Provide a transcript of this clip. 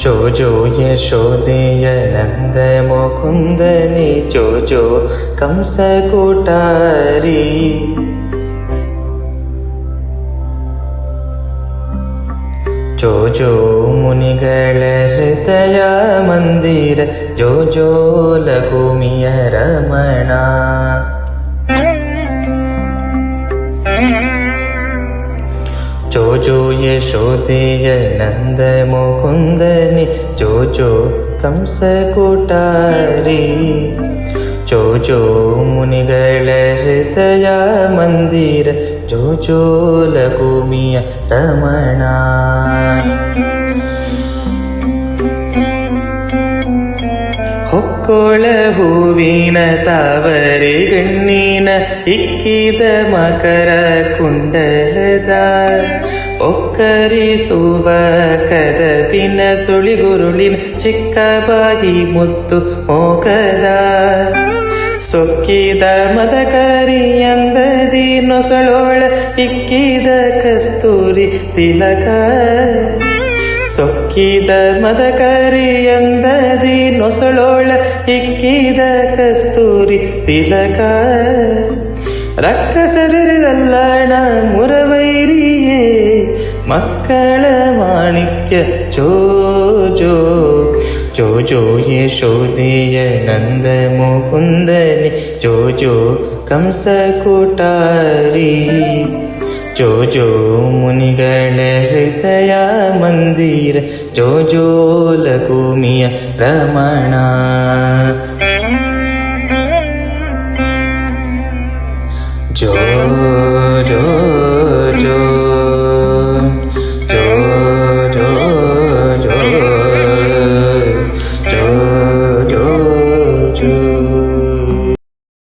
ಜೋ ಜೋ ಯಶೋದೆಯ ನಂದ ಮುಕುಂದನಿ ಜೋ ಜೋ ಕಂಸ ಕೂಟಾರಿ ಜೋ ಜೋ ಮುನಿಗಳ ಹೃದಯ ಮಂದಿರ ಜೋ ಜೋ ಲಘುಮಿಯ ರಮಣ ಜೋ ಜೋ ಯಶೋದೆಯ ನಂದ ಮುಕುಂದನಿ ಜೋ ಜೋ ಕಂಸ ಕೂಟಾರಿ ಜೋ ಜೋ ಮುನಿಗಳ ಹೃದಯ ಮಂದಿರ ಜೋ ಜೋ ಲಘುಮಿಯ ರಮಣ ಹೊಕ್ಕೋಳ ಹೂವಿನ ತಾವರೆ ಗಣ್ಣಿನ ಇಕ್ಕಿದ ಮಕರ ಕುಂಡಲದ ಒಕ್ಕರಿಸುವ ಕದಪಿನ ಸುಳಿಗುರುಳಿನ ಚಿಕ್ಕ ಬಾಯಿ ಮುತ್ತು ಮೋಕದ ಸೊಕ್ಕಿದ ಮದಕರಿಯಂದದಿ ನೊಸಳೋಳ ಇಕ್ಕಿದ ಕಸ್ತೂರಿ ತಿಲಕ ಸೊಕ್ಕಿದ ಮದಕರಿಯಂದದಿ ನೊಸಳೋಳ ಇಕ್ಕಿದ ಕಸ್ತೂರಿ ತಿಲಕ ರಕ್ಕಸರಿದಲ್ಲಣ ಮುರವೈರಿಯೇ ಮಕ್ಕಳ ಮಾಣಿಕ್ಯ ಜೋ ಜೋ ಜೋ ಜೋ ಯಶೋದೆಯ ನಂದ ಮುಕುಂದನಿ ಜೋ ಜೋ ಕಂಸ ಕೂಟಾರಿ ಜೋ ಜೋ ಮುನಿಗಳ ಹೃದಯ ಮಂದಿರ ಜೋ ಜೋ ಲಘುಮಿಯ ರಮಣ ಜೋ ಜೋ ಜೋ ಜೋ ಜೋ ಜೋ ಜೋ ಜೋ ಜೋ